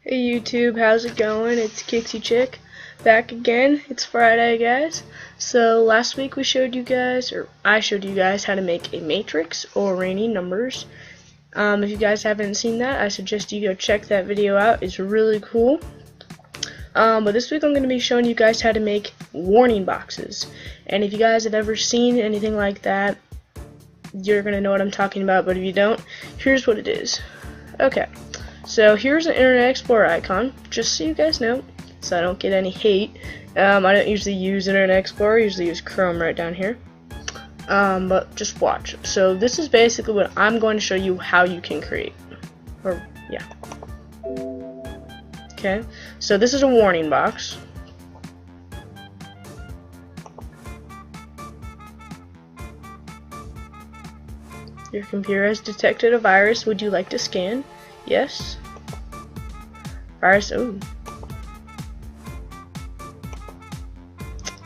Hey YouTube, how's it going? It's KixieChix back again. It's Friday, guys. So last week we showed you guys, or I showed you guys how to make a matrix or raining numbers. If you guys haven't seen that, I suggest you go check that video out. It's really cool. But this week I'm going to be showing you guys how to make warning boxes. And if you guys have ever seen anything like that, you're going to know what I'm talking about. But if you don't, here's what it is. Okay. So here's an Internet Explorer icon, just so you guys know, so I don't get any hate. I don't usually use Internet Explorer, I usually use Chrome right down here. But just watch. So this is basically what I'm going to show you how you can create. Yeah. Okay, so this is a warning box. Your computer has detected a virus. Would you like to scan? Yes. Virus. Oh.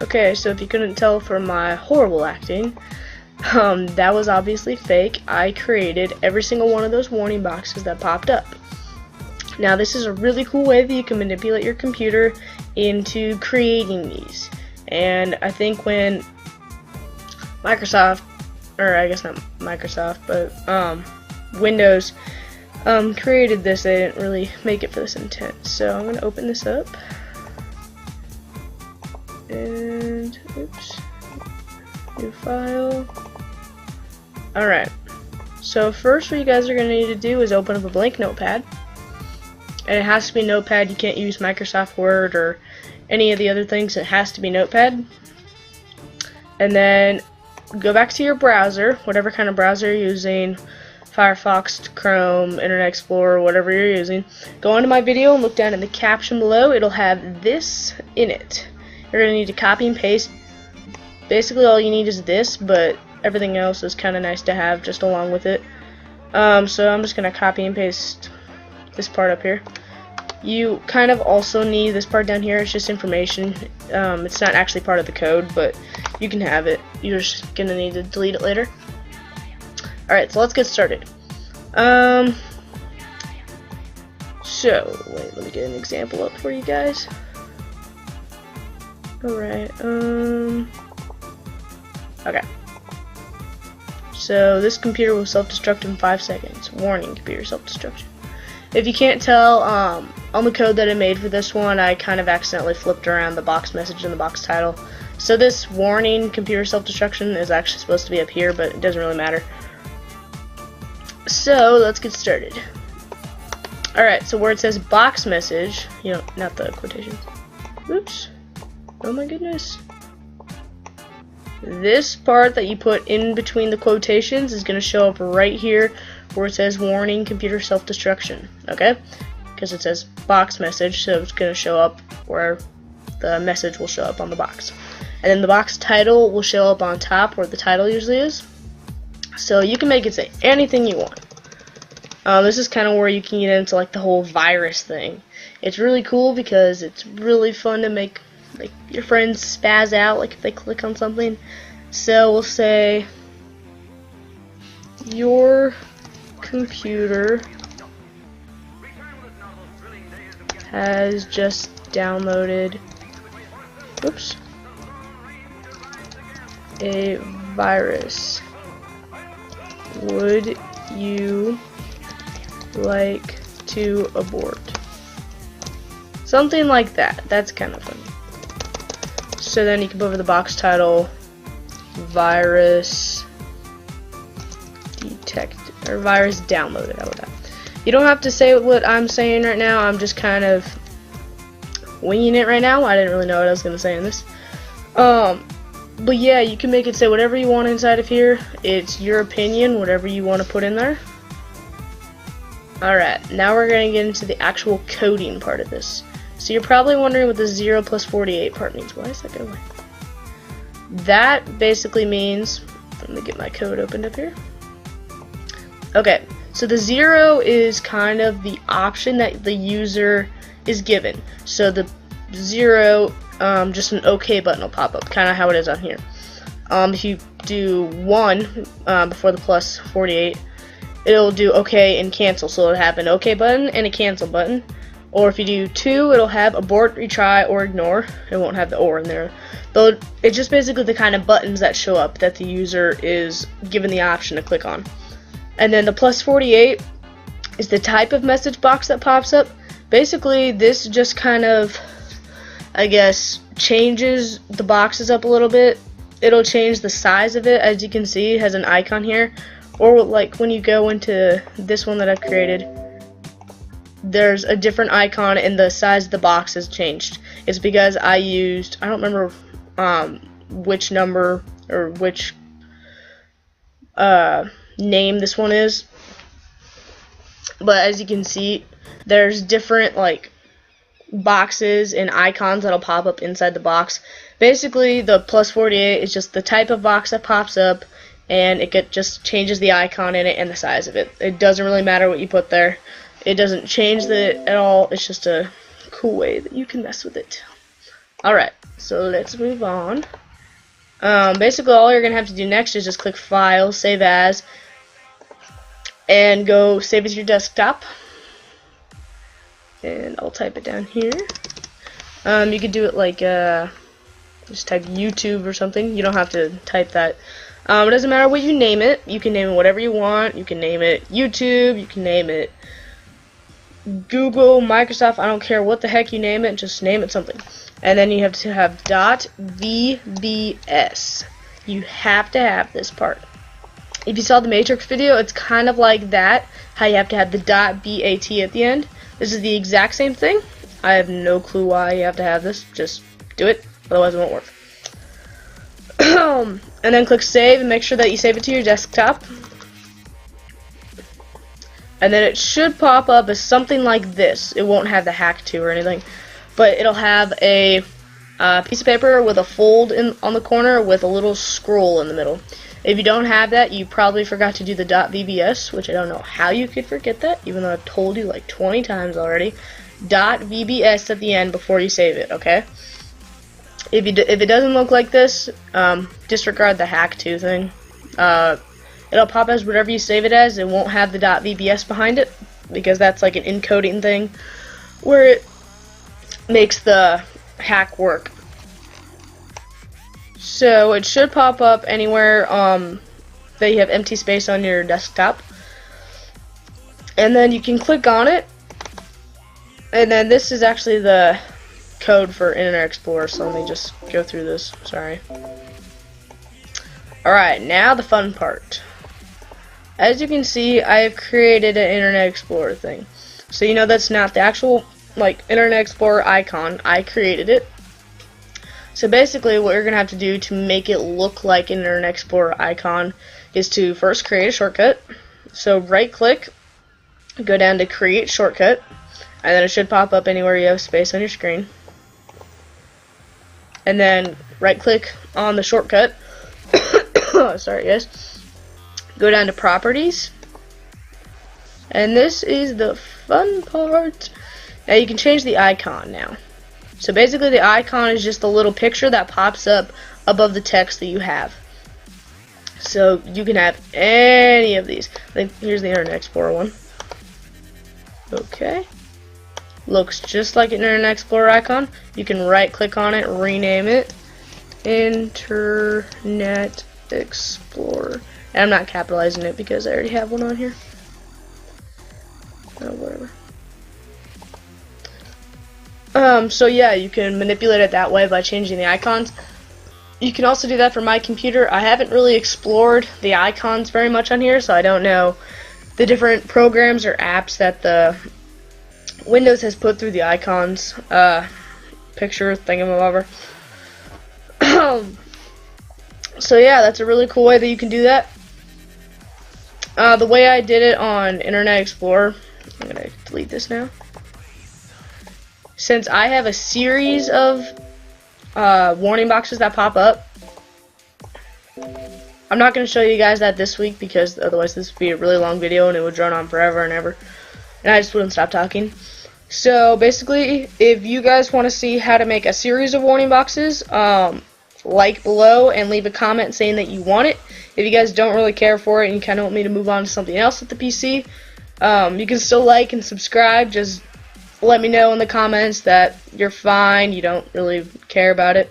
Okay, so if you couldn't tell from my horrible acting, that was obviously fake. I created every single one of those warning boxes that popped up. Now, this is a really cool way that you can manipulate your computer into creating these. And I think when Microsoft, or I guess not Microsoft, but Windows created this, they didn't really make it for this intent. So I'm going to open this up. And, oops, new file. Alright, so first what you guys are going to need to do is open up a blank notepad. And it has to be Notepad. You can't use Microsoft Word or any of the other things. It has to be Notepad. And then go back to your browser, whatever kind of browser you're using. Firefox, Chrome, Internet Explorer, whatever you're using. Go into my video and look down in the caption below. It'll have this in it. You're going to need to copy and paste. Basically all you need is this, but everything else is kind of nice to have just along with it. So I'm just going to copy and paste this part up here. You kind of also need this part down here. It's just information. It's not actually part of the code, but you can have it. You're just going to need to delete it later. Alright, so let's get started. So, wait, let me get an example up for you guys. Alright, okay. So, this computer will self-destruct in 5 seconds. Warning, computer self-destruction. If you can't tell, on the code that I made for this one, I kind of accidentally flipped around the box message and the box title. So this warning, computer self-destruction, is actually supposed to be up here, but it doesn't really matter. So let's get started. Alright, so where it says box message, you know, not the quotations. Oops. Oh my goodness. This part that you put in between the quotations is going to show up right here where it says warning, computer self-destruction. Okay? Because it says box message, so it's going to show up where the message will show up on the box. And then the box title will show up on top where the title usually is. So you can make it say anything you want. This is kind of where you can get into like the whole virus thing. It's really cool because it's really fun to make like your friends spaz out like if they click on something. So we'll say your computer has just downloaded a virus. Would you like to abort? Something like that. That's kind of funny. So then you can put over the box title virus detect or virus downloaded. How about that? You don't have to say what I'm saying right now. I'm just kind of winging it right now. I didn't really know what I was gonna say in this. But yeah, you can make it say whatever you want inside of here. It's your opinion, whatever you want to put in there. Alright, now we're going to get into the actual coding part of this. So you're probably wondering what the 0 plus 48 part means. Why is that going away? That basically means, let me get my code opened up here. Okay, so the 0 is kind of the option that the user is given. So the 0, just an OK button will pop up, kind of how it is on here. If you do 1 before the plus 48, it'll do OK and cancel, so it'll have an OK button and a cancel button. Or if you do 2, it'll have abort, retry, or ignore. It won't have the or in there. Though it's just basically the kind of buttons that show up that the user is given the option to click on. And then the +48 is the type of message box that pops up. Basically, this just kind of, I guess, changes the boxes up a little bit. It'll change the size of it. As you can see, it has an icon here. Or like when you go into this one that I've created, there's a different icon and the size of the box has changed. It's because I don't remember which number or which name this one is, but as you can see, there's different like boxes and icons that'll pop up inside the box. Basically, the +48 is just the type of box that pops up, and it just changes the icon in it and the size of it. It doesn't really matter what you put there. It doesn't change it at all. It's just a cool way that you can mess with it. Alright, so let's move on. Basically, all you're going to have to do next is just click File, Save As, and go save it to your desktop. And I'll type it down here. You could do it like, just type YouTube or something. You don't have to type that. It doesn't matter what you name it. You can name it whatever you want. You can name it YouTube. You can name it Google, Microsoft. I don't care what the heck you name it. Just name it something. And then you have to have .vbs. You have to have this part. If you saw the Matrix video, it's kind of like that. How you have to have the .bat at the end. This is the exact same thing. I have no clue why you have to have this. Just do it. Otherwise it won't work. And then click save and make sure that you save it to your desktop. And then it should pop up as something like this. It won't have the hack to or anything, but it'll have a piece of paper with a fold on the corner with a little scroll in the middle. If you don't have that, you probably forgot to do the .vbs, which I don't know how you could forget that, even though I've told you like 20 times already. .vbs at the end before you save it, okay? If it doesn't look like this, disregard the hack to thing. It'll pop as whatever you save it as. It won't have the .vbs behind it because that's like an encoding thing where it makes the hack work. So it should pop up anywhere that you have empty space on your desktop, and then you can click on it, and then this is actually the code for Internet Explorer, so let me just go through this. Sorry. Alright, now the fun part. As you can see, I have created an Internet Explorer thing. So you know that's not the actual like Internet Explorer icon. I created it. So basically what you're going to have to do to make it look like an Internet Explorer icon is to first create a shortcut. So right click, go down to create shortcut, and then it should pop up anywhere you have space on your screen. And then right click on the shortcut. Sorry guys. Go down to properties. And this is the fun part. Now you can change the icon now. So basically the icon is just a little picture that pops up above the text that you have. So you can have any of these. Here's the Internet Explorer one. Okay. Looks just like an Internet Explorer icon. You can right click on it, rename it Internet Explorer. And I'm not capitalizing it because I already have one on here. Oh, whatever. So yeah, you can manipulate it that way by changing the icons. You can also do that for my computer. I haven't really explored the icons very much on here, so I don't know the different programs or apps that the Windows has put through the icons picture thingamabobber. So yeah, that's a really cool way that you can do that. The way I did it on Internet Explorer, I'm gonna delete this now. Since I have a series of warning boxes that pop up, I'm not going to show you guys that this week because otherwise this would be a really long video and it would drone on forever and ever, and I just wouldn't stop talking. So basically, if you guys want to see how to make a series of warning boxes, like below and leave a comment saying that you want it. If you guys don't really care for it and you kind of want me to move on to something else with the PC, you can still like and subscribe. Just let me know in the comments that you're fine, you don't really care about it.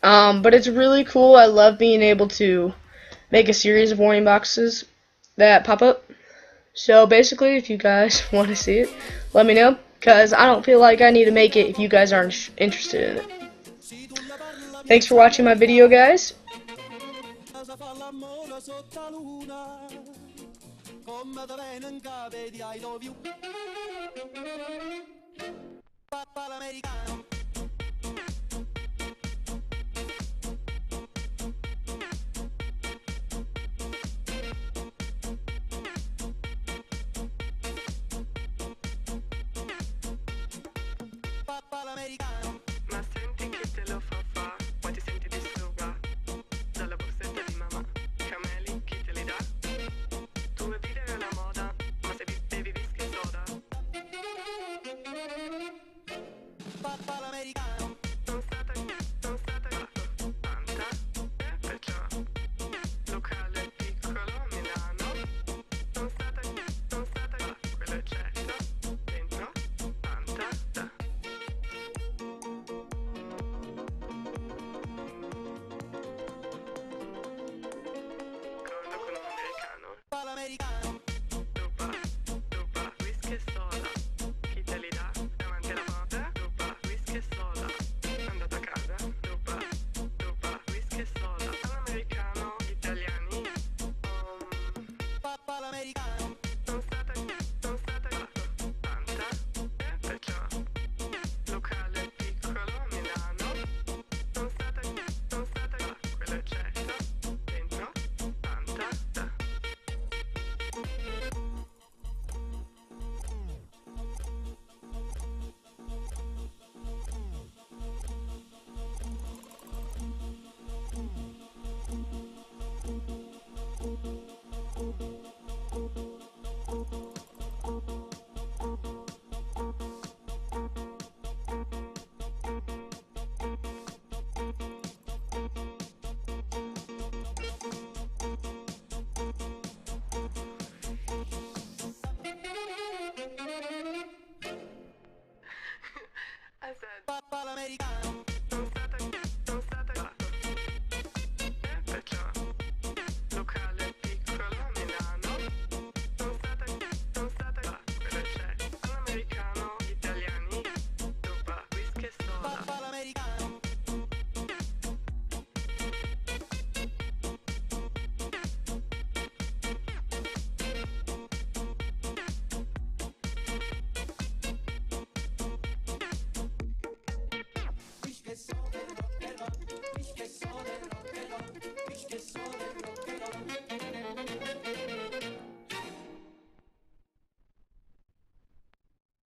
But it's really cool. I love being able to make a series of warning boxes that pop up. So basically, if you guys want to see it, let me know, because I don't feel like I need to make it if you guys aren't interested in it. Thanks for watching my video, guys. Come da venen cave di I love you. Papa l'americano.